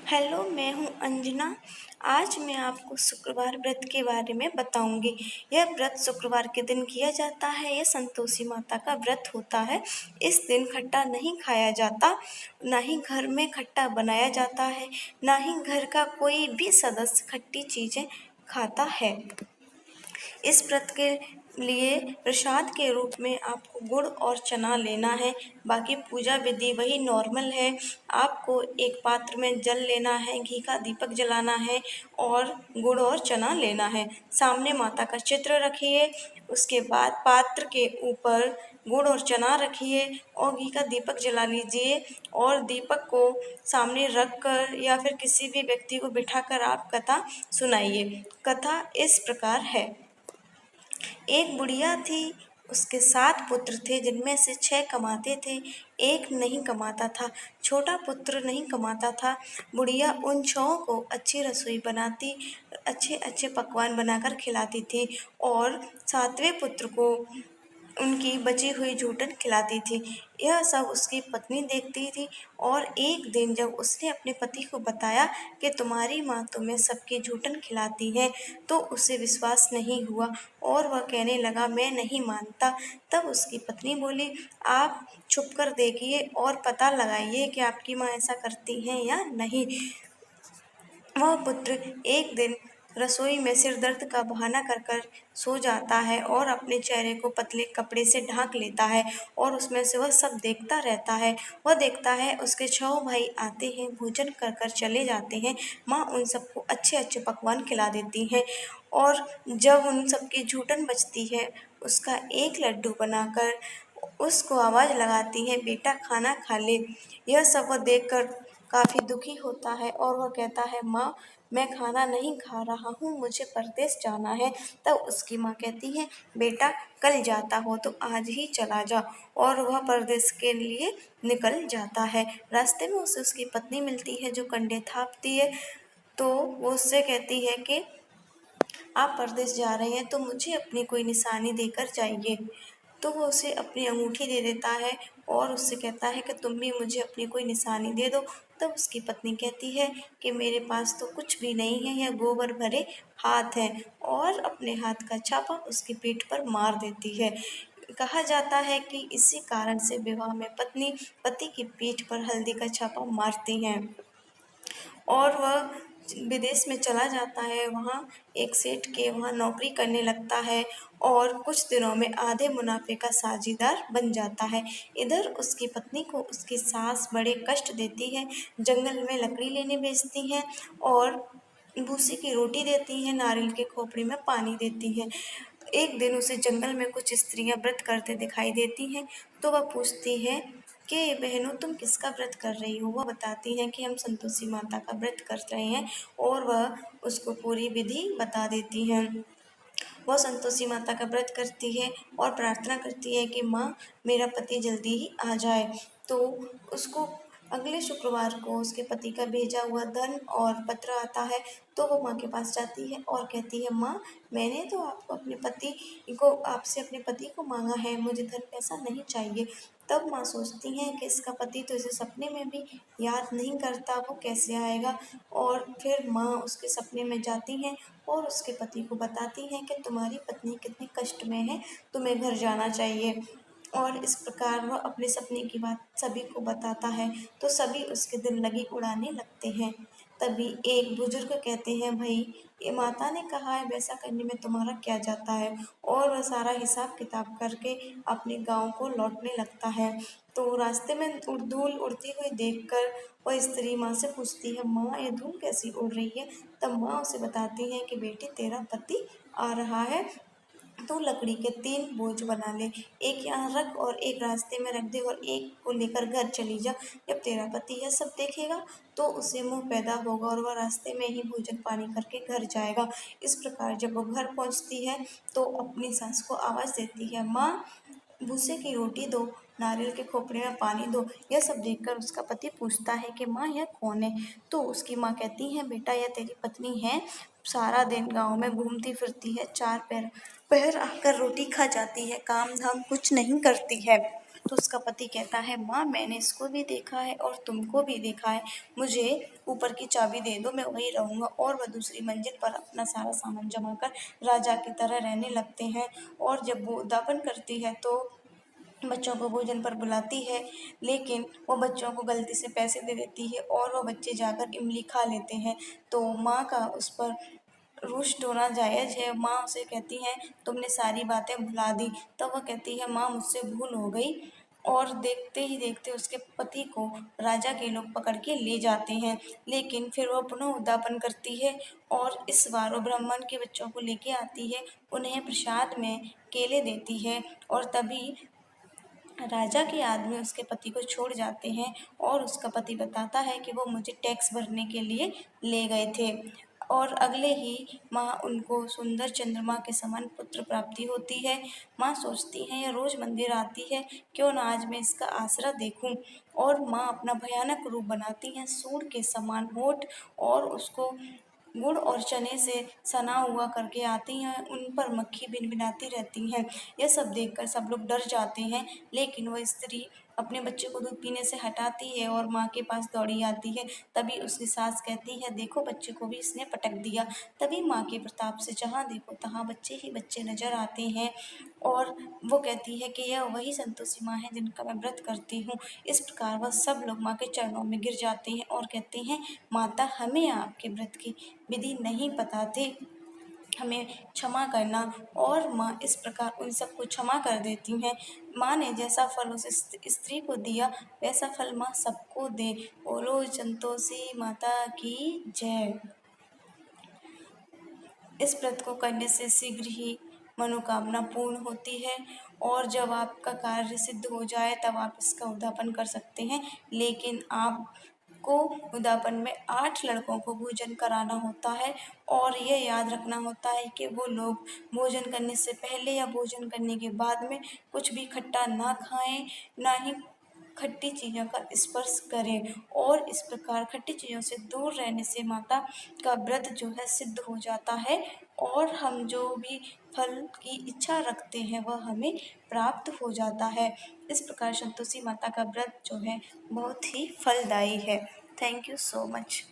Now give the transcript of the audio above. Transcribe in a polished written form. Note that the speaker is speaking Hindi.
हेलो, मैं हूँ अंजना। आज मैं आपको शुक्रवार व्रत के बारे में बताऊंगी। यह व्रत शुक्रवार के दिन किया जाता है। यह संतोषी माता का व्रत होता है। इस दिन खट्टा नहीं खाया जाता, ना ही घर में खट्टा बनाया जाता है, ना ही घर का कोई भी सदस्य खट्टी चीज़ें खाता है। इस व्रत के लिए प्रसाद के रूप में आपको गुड़ और चना लेना है। बाकी पूजा विधि वही नॉर्मल है। आपको एक पात्र में जल लेना है, घी का दीपक जलाना है और गुड़ और चना लेना है। सामने माता का चित्र रखिए। उसके बाद पात्र के ऊपर गुड़ और चना रखिए और घी का दीपक जला लीजिए और दीपक को सामने रख कर या फिर किसी भी व्यक्ति को बिठाकर आप कथा सुनाइए। कथा इस प्रकार है। एक बुढ़िया थी, उसके 7 पुत्र थे, जिनमें से 6 कमाते थे, एक नहीं कमाता था। छोटा पुत्र नहीं कमाता था। बुढ़िया उन 6 को अच्छी रसोई बनाती, अच्छे अच्छे पकवान बनाकर खिलाती थी और 7वें पुत्र को उनकी बची हुई जूठन खिलाती थी। यह सब उसकी पत्नी देखती थी और एक दिन जब उसने अपने पति को बताया कि तुम्हारी माँ तुम्हें सबकी जूठन खिलाती है, तो उसे विश्वास नहीं हुआ और वह कहने लगा मैं नहीं मानता। तब उसकी पत्नी बोली, आप छुप कर देखिए और पता लगाइए कि आपकी माँ ऐसा करती हैं या नहीं। वह पुत्र एक दिन रसोई में सिर दर्द का बहाना कर कर सो जाता है और अपने चेहरे को पतले कपड़े से ढांक लेता है और उसमें से वह सब देखता रहता है। वह देखता है उसके 6 भाई आते हैं, भोजन कर कर चले जाते हैं। माँ उन सबको अच्छे अच्छे पकवान खिला देती हैं और जब उन सबकी जूठन बचती है, उसका एक लड्डू बनाकर उसको आवाज़ लगाती है, बेटा खाना खा ले। यह सब वह देखकर काफ़ी दुखी होता है और वह कहता है, माँ मैं खाना नहीं खा रहा हूँ, मुझे परदेश जाना है। तब उसकी माँ कहती है, बेटा कल जाता हो तो आज ही चला जा। और वह परदेश के लिए निकल जाता है। रास्ते में उसे उसकी पत्नी मिलती है जो कंडे थापती है। तो वो उससे कहती है कि आप परदेश जा रहे हैं तो मुझे अपनी कोई निशानी देकर जाइए। तो वो उसे अपनी अंगूठी दे देता है और उससे कहता है कि तुम भी मुझे अपनी कोई निशानी दे दो। तब उसकी पत्नी कहती है कि मेरे पास तो कुछ भी नहीं है, यह गोबर भरे हाथ हैं, और अपने हाथ का छापा उसकी पीठ पर मार देती है। कहा जाता है कि इसी कारण से विवाह में पत्नी पति की पीठ पर हल्दी का छापा मारती हैं। और वह विदेश में चला जाता है। वहाँ एक सेठ के वहाँ नौकरी करने लगता है और कुछ दिनों में आधे मुनाफे का साझीदार बन जाता है। इधर उसकी पत्नी को उसकी सास बड़े कष्ट देती है, जंगल में लकड़ी लेने भेजती हैं और भूसी की रोटी देती हैं, नारियल के खोपड़ी में पानी देती हैं। एक दिन उसे जंगल में कुछ स्त्रियां व्रत करते दिखाई देती हैं। तो वह पूछती है कि बहनों तुम किसका व्रत कर रही हो। वह बताती हैं कि हम संतोषी माता का व्रत कर रहे हैं और वह उसको पूरी विधि बता देती हैं। वह संतोषी माता का व्रत करती है और प्रार्थना करती है कि माँ मेरा पति जल्दी ही आ जाए। तो उसको अगले शुक्रवार को उसके पति का भेजा हुआ धन और पत्र आता है। तो वो माँ के पास जाती है और कहती है, माँ मैंने तो आपको अपने पति को आपसे अपने पति को मांगा है, मुझे धन पैसा नहीं चाहिए। तब माँ सोचती हैं कि इसका पति तो इसे सपने में भी याद नहीं करता, वो कैसे आएगा। और फिर माँ उसके सपने में जाती हैं और उसके पति को बताती हैं कि तुम्हारी पत्नी कितने कष्ट में है, तुम्हें घर जाना चाहिए। और इस प्रकार वह अपने सपने की बात सभी को बताता है तो सभी उसके दिल लगी उड़ाने लगते हैं। तभी एक बुजुर्ग कहते हैं, भाई ये माता ने कहा है वैसा करने में तुम्हारा क्या जाता है। और वह सारा हिसाब किताब करके अपने गांव को लौटने लगता है। तो रास्ते में धूल उड़ती हुई देखकर वह स्त्री माँ से पूछती है, माँ ये धूल कैसी उड़ रही है। तब माँ उसे बताती है कि बेटी तेरा पति आ रहा है, तो लकड़ी के 3 बोझ बना ले, एक यहाँ रख और एक रास्ते में रख दे और एक को लेकर घर चली जा। जब तेरा पति यह सब देखेगा तो उसे मोह पैदा होगा और वह रास्ते में ही भोजन पानी करके घर जाएगा। इस प्रकार जब वो घर पहुँचती है तो अपनी सास को आवाज़ देती है, माँ भूसे की रोटी दो, नारियल के खोपड़े में पानी दो। यह सब देखकर उसका पति पूछता है कि माँ यह कौन है। तो उसकी माँ कहती है, बेटा यह तेरी पत्नी है, सारा दिन गांव में घूमती फिरती है, 4 पहर पहर आकर रोटी खा जाती है, काम धाम कुछ नहीं करती है। तो उसका पति कहता है, माँ मैंने इसको भी देखा है और तुमको भी देखा है, मुझे ऊपर की चाबी दे दो, मैं वहीं रहूँगा। और वह दूसरी मंजिल पर अपना सारा सामान जमा कर राजा की तरह रहने लगते हैं। और जब वो उद्यापन करती है तो बच्चों को भोजन पर बुलाती है, लेकिन वो बच्चों को गलती से पैसे दे देती है और वो बच्चे जाकर इमली खा लेते हैं। तो माँ का उस पर रुष्ट होना जायज़ है। माँ उसे कहती हैं, तुमने सारी बातें भुला दी। तब वह कहती है, माँ मुझसे भूल हो गई। और देखते ही देखते उसके पति को राजा के लोग पकड़ के ले जाते हैं, लेकिन फिर वह पुनः उद्यापन करती है और इस बार वो ब्राह्मण के बच्चों को लेके आती है, उन्हें प्रसाद में केले देती है। और तभी राजा के आदमी उसके पति को छोड़ जाते हैं और उसका पति बताता है कि वो मुझे टैक्स भरने के लिए ले गए थे। और अगले ही माँ उनको सुंदर चंद्रमा के समान पुत्र प्राप्ति होती है। माँ सोचती हैं, यह रोज मंदिर आती है, क्यों ना आज मैं इसका आसरा देखूं। और माँ अपना भयानक रूप बनाती हैं, सूंड के समान होठ, और उसको गुड़ और चने से सना हुआ करके आती हैं, उन पर मक्खी भिनभिनाती रहती हैं। यह सब देखकर सब लोग डर जाते हैं, लेकिन वह स्त्री अपने बच्चे को दूध पीने से हटाती है और माँ के पास दौड़ी आती है। तभी उसकी सास कहती है, देखो बच्चे को भी इसने पटक दिया। तभी माँ के प्रताप से जहाँ देखो तहाँ बच्चे ही बच्चे नजर आते हैं और वो कहती है कि यह वही संतोषी माँ है जिनका मैं व्रत करती हूँ। इस प्रकार वह सब लोग माँ के चरणों में गिर जाते हैं और कहते हैं, माता हमें आपके व्रत की विधि नहीं पता थी, हमें क्षमा करना। और माँ इस प्रकार उन सबको क्षमा कर देती हैं। माँ ने जैसा फल उस स्त्री को दिया वैसा फल माँ सबको दे। बोलो संतोषी माता की जय। इस व्रत को करने से शीघ्र ही मनोकामना पूर्ण होती है और जब आपका कार्य सिद्ध हो जाए तब आप इसका उद्यापन कर सकते हैं। लेकिन आपको उद्यापन में 8 लड़कों को भोजन कराना होता है और यह याद रखना होता है कि वो लोग भोजन करने से पहले या भोजन करने के बाद में कुछ भी खट्टा ना खाएं, ना ही खट्टी चीज़ों का स्पर्श करें। और इस प्रकार खट्टी चीज़ों से दूर रहने से माता का व्रत जो है सिद्ध हो जाता है और हम जो भी फल की इच्छा रखते हैं वह हमें प्राप्त हो जाता है। इस प्रकार संतोषी माता का व्रत जो है बहुत ही फलदायी है। Thank you so much.